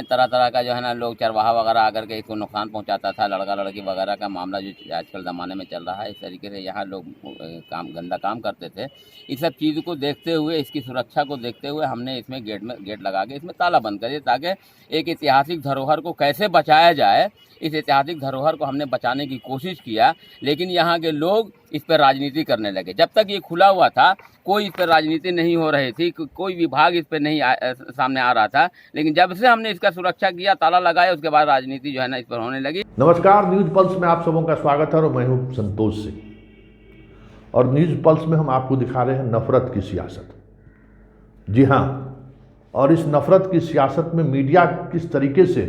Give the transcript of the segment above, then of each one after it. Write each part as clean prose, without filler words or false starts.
तरह तरह का जो है ना लोग चरवाहा वगैरह आकर के इसको नुकसान पहुंचाता था, लड़का लड़की वगैरह का मामला जो आजकल ज़माने में चल रहा है, इस तरीके से यहाँ लोग गंदा काम करते थे। इस सब चीज़ को देखते हुए, इसकी सुरक्षा को देखते हुए हमने इसमें गेट लगा के इसमें ताला बंद कर दिया, ताकि एक ऐतिहासिक धरोहर को कैसे बचाया जाए, इस ऐतिहासिक धरोहर को हमने बचाने की कोशिश किया। लेकिन यहाँ के लोग इस पर राजनीति करने लगे। जब तक ये खुला हुआ था कोई इस पर राजनीति नहीं हो रही थी, कोई विभाग इस पर नहीं सामने आ रहा था। लेकिन जब से हमने इसका सुरक्षा किया, ताला लगाया, उसके बाद राजनीति जो है ना इस पर होने लगी। नमस्कार, न्यूज़ पल्स में आप सबों का स्वागत है और मैं हूं संतोष सिंह। और न्यूज़ पल्स में हम आपको दिखा रहे हैं नफरत की सियासत। जी हाँ, और इस नफरत की सियासत में मीडिया किस तरीके से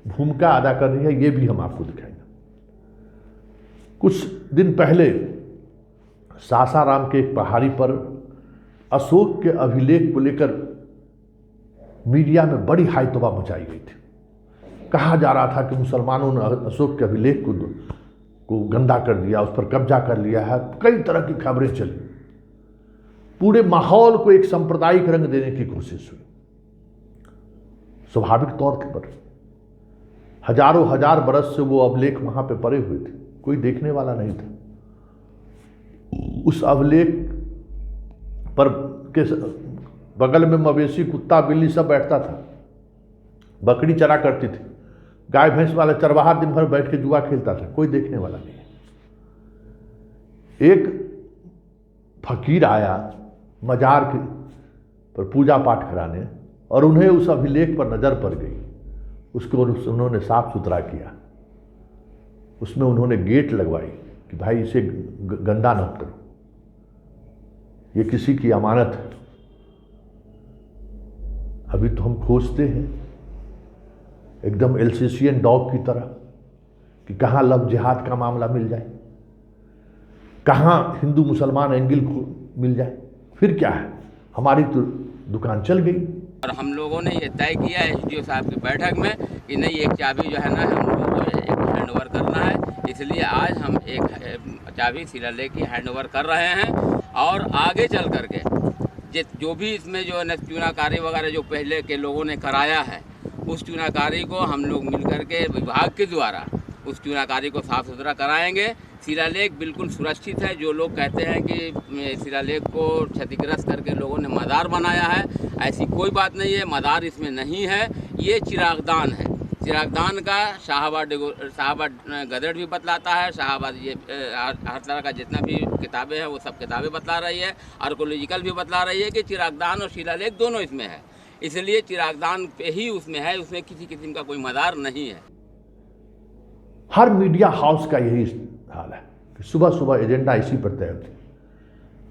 भूमिका अदा कर रही है, ये भी हम आपको दिखाएंगे। कुछ दिन पहले सासाराम के एक पहाड़ी पर अशोक के अभिलेख को लेकर मीडिया में बड़ी हाइतोबा मचाई गई थी। कहा जा रहा था कि मुसलमानों ने अशोक के अभिलेख को गंदा कर दिया, उस पर कब्जा कर लिया है। कई तरह की खबरें चली। पूरे माहौल को एक सांप्रदायिक रंग देने की कोशिश हुई। स्वाभाविक तौर पर हजारों हजार बरस से वो अभिलेख वहां पे पड़े हुए थे, कोई देखने वाला नहीं था। उस अभिलेख पर के बगल में मवेशी, कुत्ता, बिल्ली सब बैठता था, बकरी चरा करती थी, गाय भैंस वाला चरवाहा दिन भर बैठ के जुआ खेलता था, कोई देखने वाला नहीं। एक फकीर आया मजार के पर पूजा पाठ कराने, और उन्हें उस अभिलेख पर नजर पड़ गई। उसको उन्होंने साफ सुथरा किया, उसमें उन्होंने गेट लगवाई कि भाई इसे गंदा न करो, ये किसी की अमानत है। अभी तो हम खोजते हैं एकदम एल्सेशियन डॉग की तरह कि कहाँ लव जिहाद का मामला मिल जाए, कहाँ हिंदू मुसलमान एंगल मिल जाए। फिर क्या है, हमारी तो दुकान चल गई। और हम लोगों ने ये तय किया एसडीओ साहब की बैठक में कि नहीं, एक चाबी जो है ना हम लोगों को एक हैंड ओवर करना है। इसलिए आज हम एक चाबी शिलालेख की हैंड ओवर कर रहे हैं। और आगे चल करके जो भी इसमें जो है ना चूनाकारी वगैरह जो पहले के लोगों ने कराया है, उस चूनाकारी को हम लोग मिल करके विभाग के द्वारा उस चूनाकारी को साफ सुथरा कराएंगे। शिलालेख बिल्कुल सुरक्षित है। जो लोग कहते हैं कि शिलालेख को क्षतिग्रस्त करके लोगों ने मदार बनाया है, ऐसी कोई बात नहीं है। मदार इसमें नहीं है, ये चिरागदान है। चिरागदान का शाहाबाद गदर भी बतलाता है, शाहाबाद ये हर तरह का जितना भी किताबें हैं वो सब किताबें बतला रही है। आर्कोलॉजिकल भी बतला रही है कि चिरागदान और शिलालेख दोनों इसमें है। इसलिए चिरागदान पे ही उसमें है, उसमें किसी किस्म का कोई मदार नहीं है। हर मीडिया हाउस का यही हाल है कि सुबह सुबह एजेंडा इसी पर तय होती है।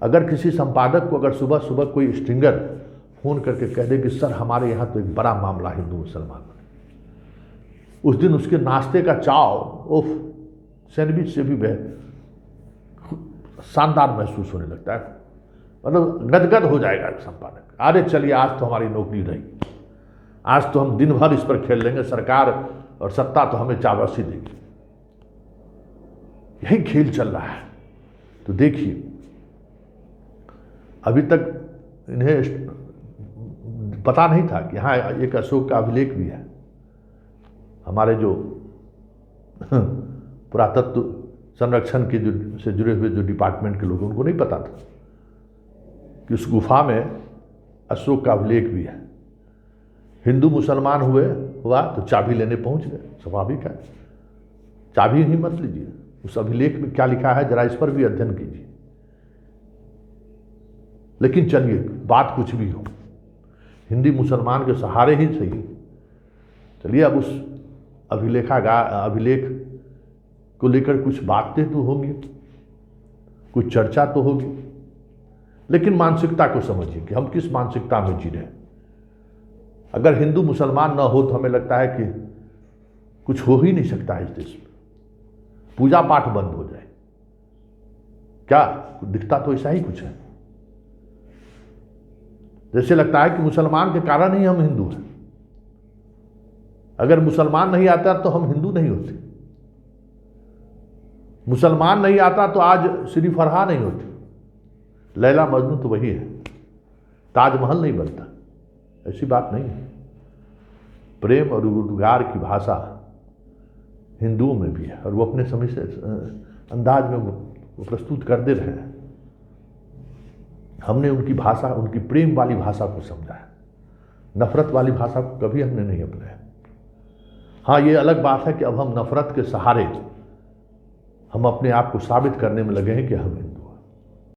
अगर किसी संपादक को अगर सुबह सुबह कोई स्ट्रिंगर फोन करके कह दे कि सर हमारे यहाँ तो एक बड़ा मामला हिंदू मुसलमान में, उस दिन उसके नाश्ते का चाव उफ सैंडविच से भी शानदार महसूस होने लगता है। मतलब गदगद हो जाएगा संपादक। अरे चलिए, आज तो हमारी नौकरी रही, आज तो हम दिन भर इस पर खेल लेंगे, सरकार और सत्ता तो हमें चावसी देगी। यही खेल चल रहा है। तो देखिए, अभी तक इन्हें पता नहीं था कि यहाँ एक अशोक का अभिलेख भी है। हमारे जो पुरातत्व संरक्षण के से जुड़े हुए जो डिपार्टमेंट के लोग, उनको नहीं पता था कि उस गुफा में अशोक का अभिलेख भी है। हिंदू मुसलमान हुआ तो चाबी लेने पहुंच गए, स्वाभाविक है। चाबी ही मत लीजिए, उस अभिलेख में क्या लिखा है जरा इस पर भी अध्ययन कीजिए। लेकिन चलिए, बात कुछ भी हो, हिंदी मुसलमान के सहारे ही सही, चलिए अब उस अभिलेख को लेकर कुछ बातें तो होंगी, कुछ चर्चा तो होगी। लेकिन मानसिकता को समझिए कि हम किस मानसिकता में जी रहे हैं। अगर हिंदू मुसलमान ना हो तो हमें लगता है कि कुछ हो ही नहीं सकता है इस देश में, पूजा पाठ बंद हो जाए। क्या दिखता तो ऐसा ही कुछ है, जैसे लगता है कि मुसलमान के कारण ही हम हिंदू हैं। अगर मुसलमान नहीं आता तो हम हिंदू नहीं होते। मुसलमान नहीं आता तो आज श्री फरहा नहीं होती, लैला मजनू तो वही है, ताजमहल नहीं बनता। ऐसी बात नहीं है। प्रेम और उद्गार की भाषा हिंदुओं में भी है और वो अपने समय से अंदाज में वो प्रस्तुत करते रहे हैं। हमने उनकी भाषा, उनकी प्रेम वाली भाषा को समझा है, नफरत वाली भाषा को कभी हमने नहीं अपनाया। हाँ, ये अलग बात है कि अब हम नफरत के सहारे हम अपने आप को साबित करने में लगे हैं कि हम हिंदू